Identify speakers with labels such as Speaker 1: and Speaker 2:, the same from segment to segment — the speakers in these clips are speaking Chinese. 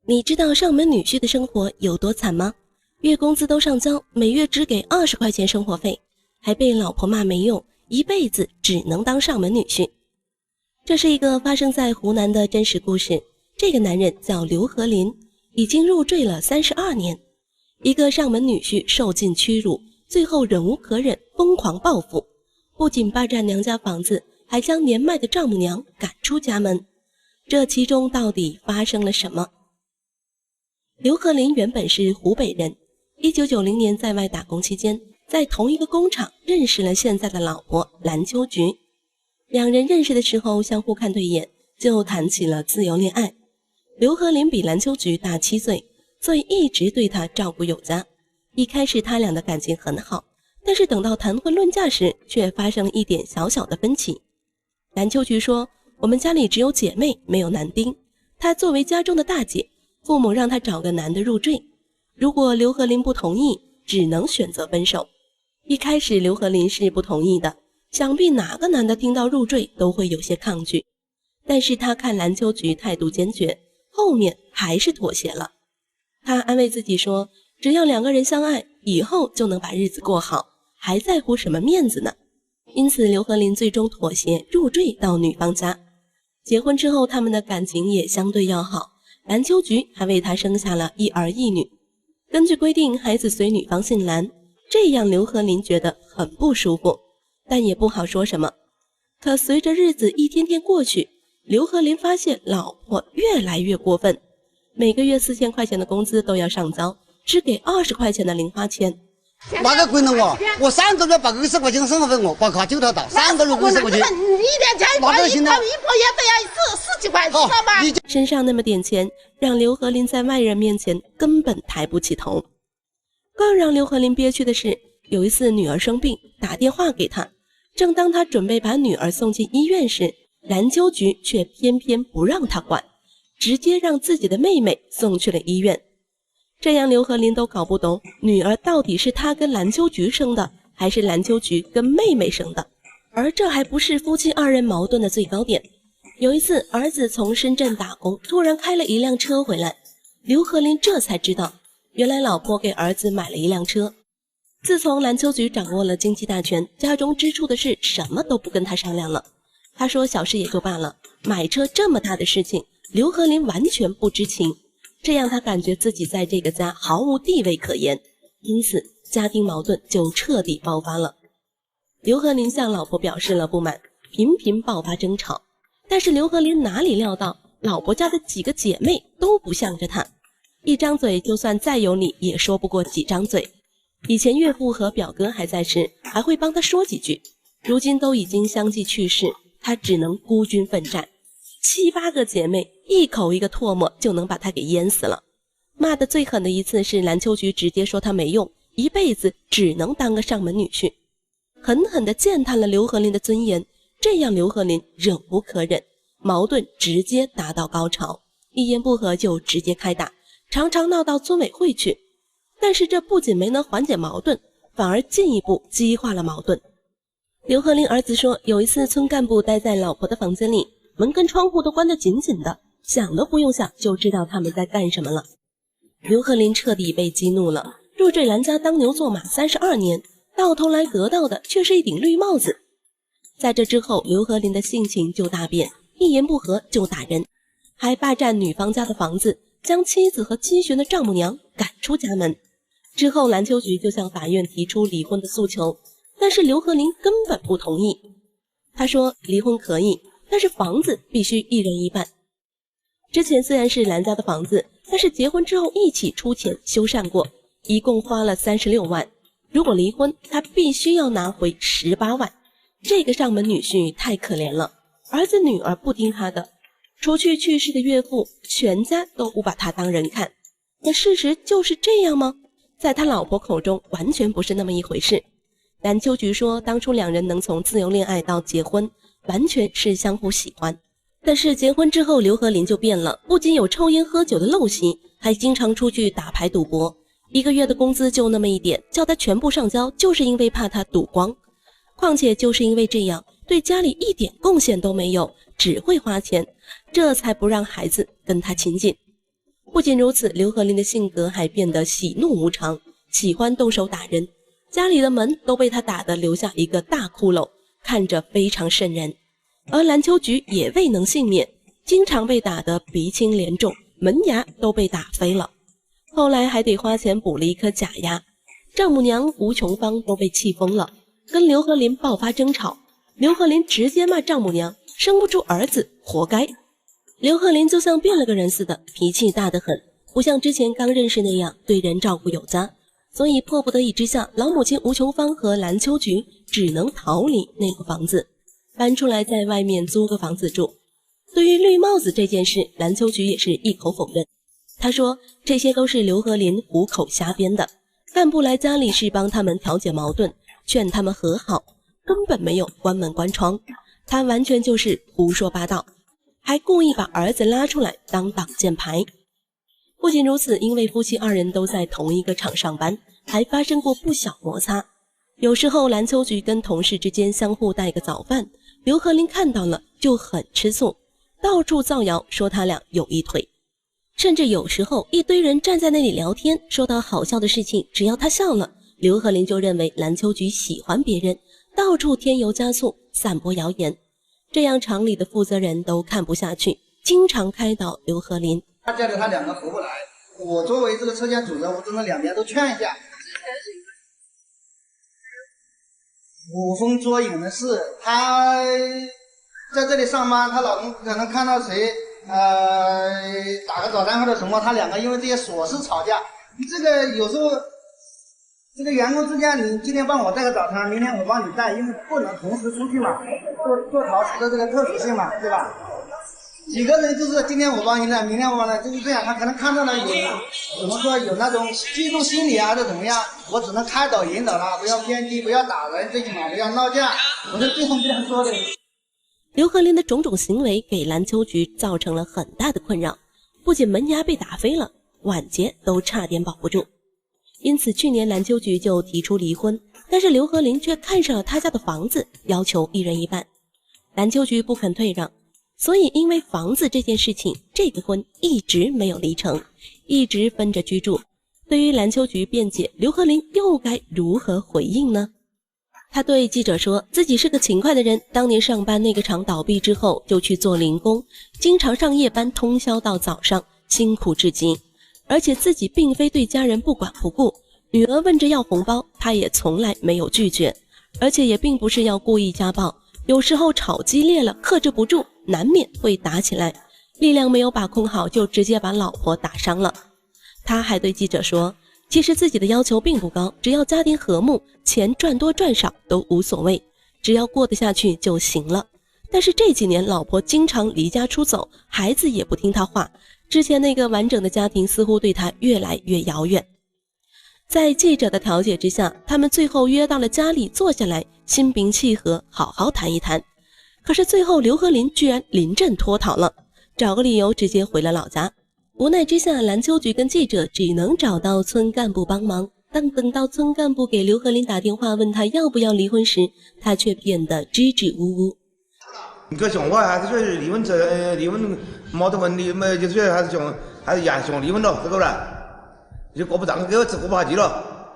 Speaker 1: 你知道上门女婿的生活有多惨吗？月工资都上交，每月只给20块钱生活费，还被老婆骂没用，一辈子只能当上门女婿。这是一个发生在湖南的真实故事。这个男人叫刘和林，已经入赘了32年。一个上门女婿受尽屈辱，最后忍无可忍，疯狂报复，不仅霸占娘家房子，还将年迈的丈母娘赶出家门。这其中到底发生了什么？刘和林原本是湖北人，1990年在外打工期间，在同一个工厂认识了现在的老婆蓝秋菊。两人认识的时候相互看对眼，就谈起了自由恋爱。刘和林比蓝秋菊大7岁，所以一直对她照顾有加。一开始他俩的感情很好，但是等到谈婚论嫁时，却发生了一点小小的分歧。蓝秋菊说，我们家里只有姐妹，没有男丁，她作为家中的大姐，父母让她找个男的入赘，如果刘和林不同意，只能选择分手。一开始刘和林是不同意的，想必哪个男的听到入赘都会有些抗拒，但是他看蓝秋菊态度坚决，后面还是妥协了。他安慰自己说，只要两个人相爱，以后就能把日子过好，还在乎什么面子呢？因此刘和林最终妥协入赘到女方家。结婚之后，他们的感情也相对要好，蓝秋菊还为他生下了1儿1女。根据规定，孩子随女方姓蓝，这样刘和林觉得很不舒服，但也不好说什么。可随着日子一天天过去，刘和林发现老婆越来越过分，每个月4000块钱的工资都要上交，只给20块钱的零花钱。
Speaker 2: 那个贵了我3个月把20块钱生活费我把卡就他打3个月20块钱，
Speaker 3: 你连家一包一包也得要10几块，知道吧？
Speaker 1: 身上那么点钱，让刘和林在外人面前根本抬不起头。更让刘和林憋屈的是，有一次女儿生病，打电话给他，正当他准备把女儿送进医院时，蓝秋菊却偏偏不让他管，直接让自己的妹妹送去了医院。这样刘和林都搞不懂，女儿到底是他跟蓝秋菊生的，还是蓝秋菊跟妹妹生的。而这还不是夫妻2人矛盾的最高点。有一次儿子从深圳打工，突然开了一辆车回来，刘和林这才知道，原来老婆给儿子买了一辆车。自从蓝秋菊掌握了经济大权，家中支出的事什么都不跟他商量了。他说小事也就罢了，买车这么大的事情，刘和林完全不知情，这样他感觉自己在这个家毫无地位可言，因此家庭矛盾就彻底爆发了。刘和林向老婆表示了不满，频频爆发争吵。但是刘和林哪里料到，老婆家的几个姐妹都不向着他，一张嘴就算再有理也说不过几张嘴。以前岳父和表哥还在时，还会帮他说几句，如今都已经相继去世，他只能孤军奋战。7、8个姐妹一口一个唾沫就能把他给淹死了。骂得最狠的一次是蓝秋菊直接说他没用，一辈子只能当个上门女婿，狠狠地践踏了刘和林的尊严。这样刘和林忍无可忍，矛盾直接达到高潮，一言不合就直接开打，常常闹到村委会去。但是这不仅没能缓解矛盾，反而进一步激化了矛盾。刘和林儿子说，有一次村干部待在老婆的房间里，门跟窗户都关得紧紧的，想都不用想就知道他们在干什么了。刘和林彻底被激怒了，入赘蓝家当牛做马32年，到头来得到的却是一顶绿帽子。在这之后，刘和林的性情就大变，一言不合就打人，还霸占女方家的房子，将妻子和积蓄的丈母娘赶出家门。之后蓝秋菊就向法院提出离婚的诉求，但是刘和林根本不同意。他说离婚可以，但是房子必须1人1半。之前虽然是蓝家的房子，但是结婚之后一起出钱修缮过，一共花了36万。如果离婚，他必须要拿回18万。这个上门女婿太可怜了，儿子女儿不听他的，除去去世的岳父，全家都不把他当人看。那事实就是这样吗？在他老婆口中完全不是那么一回事。蓝秋菊说，当初2人能从自由恋爱到结婚，完全是相互喜欢。但是结婚之后，刘和林就变了，不仅有抽烟喝酒的陋习，还经常出去打牌赌博，一个月的工资就那么一点，叫他全部上交，就是因为怕他赌光。况且就是因为这样，对家里一点贡献都没有，只会花钱，这才不让孩子跟他亲近。不仅如此，刘和林的性格还变得喜怒无常，喜欢动手打人，家里的门都被他打得留下一个大窟窿，看着非常瘆人。而蓝秋菊也未能幸免，经常被打得鼻青脸肿，门牙都被打飞了，后来还得花钱补了一颗假牙。丈母娘吴琼芳都被气疯了，跟刘和林爆发争吵，刘和林直接骂丈母娘生不出儿子活该。刘和林就像变了个人似的，脾气大得很，不像之前刚认识那样对人照顾有加，所以迫不得已之下，老母亲吴琼芳和蓝秋菊只能逃离那个房子，搬出来在外面租个房子住。对于绿帽子这件事，蓝秋菊也是一口否认。她说这些都是刘和林虎口瞎编的，干部来家里是帮他们调解矛盾，劝他们和好，根本没有关门关窗，他完全就是胡说八道，还故意把儿子拉出来当挡箭牌。不仅如此，因为夫妻二人都在同一个厂上班，还发生过不小摩擦。有时候蓝秋菊跟同事之间相互带个早饭，刘和林看到了就很吃醋，到处造谣说他俩有一腿。甚至有时候一堆人站在那里聊天，说到好笑的事情，只要他笑了，刘和林就认为蓝秋菊喜欢别人，到处添油加醋，散播谣言。这样厂里的负责人都看不下去，经常开导刘和林。
Speaker 4: 他家里他两个合不来，我作为这个车间主任，我只能两边都劝一下。捕风捉影的事，他在这里上班，他老公可能看到谁打个早餐或者什么，他两个因为这些琐事吵架。这个有时候这个员工之间，你今天帮我带个早餐，明天我帮你带，因为不能同时出去嘛，做陶瓷的这个特殊性嘛，对吧？几个人就是今天我帮你带，明天我帮你带，就是这样。他可能看到了有怎么说有那种嫉妒心理啊，或者怎么样，我只能开导引导他，不要偏激，不要打人，最起码不要闹架。我是这样说的。
Speaker 1: 刘和林的种种行为给蓝秋菊造成了很大的困扰，不仅门牙被打飞了，晚节都差点保不住。因此去年蓝秋菊就提出离婚，但是刘和林却看上了他家的房子，要求一人一半。蓝秋菊不肯退让，所以因为房子这件事情，这个婚一直没有离成，一直分着居住。对于蓝秋菊辩解，刘和林又该如何回应呢？他对记者说自己是个勤快的人，当年上班那个厂倒闭之后就去做零工，经常上夜班，通宵到早上，辛苦至极。而且自己并非对家人不管不顾，女儿问着要红包，他也从来没有拒绝，而且也并不是要故意家暴，有时候吵激烈了，克制不住，难免会打起来，力量没有把控好，就直接把老婆打伤了。他还对记者说，其实自己的要求并不高，只要家庭和睦，钱赚多赚少都无所谓，只要过得下去就行了。但是这几年老婆经常离家出走，孩子也不听他话，之前那个完整的家庭似乎对他越来越遥远。在记者的调解之下，他们最后约到了家里坐下来，心平气和好好谈一谈。可是最后刘和林居然临阵脱逃了，找个理由直接回了老家。无奈之下，蓝秋菊跟记者只能找到村干部帮忙。当等到村干部给刘和林打电话问他要不要离婚时，他却变得支支吾吾。
Speaker 5: 个想法还是说离婚离婚冇得问题，没就是说还是也想离婚了，这个啦，就过不长，给我只过不下去了。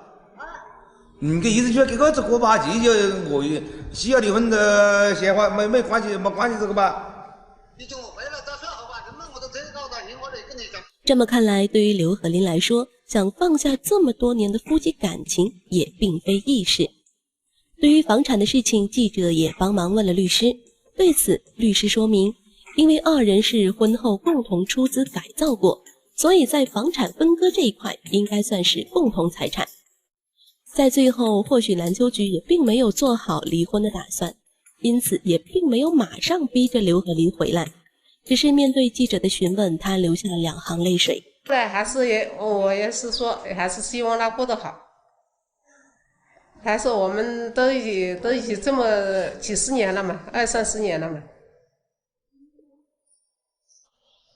Speaker 5: 个意思就是给我只过不下去，就我需要离婚的想法没关系，没关系这个吧。你叫我回来到时候吧，根本我都这个高兴，我得跟你讲。
Speaker 1: 这么看来，对于刘和林来说，想放下这么多年的夫妻感情也并非易事。对于房产的事情，记者也帮忙问了律师。对此，律师说明，因为二人是婚后共同出资改造过，所以在房产分割这一块应该算是共同财产。在最后，或许蓝秋菊也并没有做好离婚的打算，因此也并没有马上逼着刘和林回来，只是面对记者的询问，他流下了2行泪水。
Speaker 6: 对，我也是说，还是希望他过得好。还是我们都一起这么几十年了嘛，20-30年了嘛。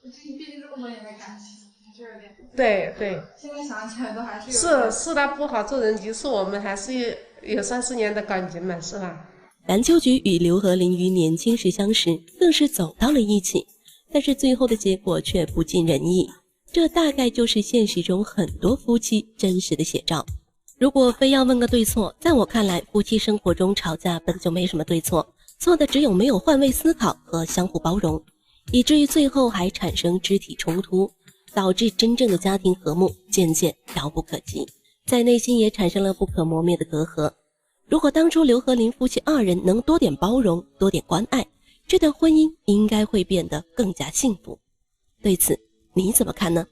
Speaker 7: 毕竟这么多年的感情，还是有点。
Speaker 6: 对对。
Speaker 7: 现在想起来都还是有。
Speaker 6: 是他不好做人，即使我们还是有30年的感情嘛，是吧？
Speaker 1: 蓝秋菊与刘和林于年轻时相识，更是走到了一起，但是最后的结果却不尽人意。这大概就是现实中很多夫妻真实的写照。如果非要问个对错，在我看来，夫妻生活中吵架本就没什么对错，错的只有没有换位思考和相互包容，以至于最后还产生肢体冲突，导致真正的家庭和睦渐渐遥不可及，在内心也产生了不可磨灭的隔阂。如果当初刘和林夫妻二人能多点包容，多点关爱，这段婚姻应该会变得更加幸福。对此你怎么看呢？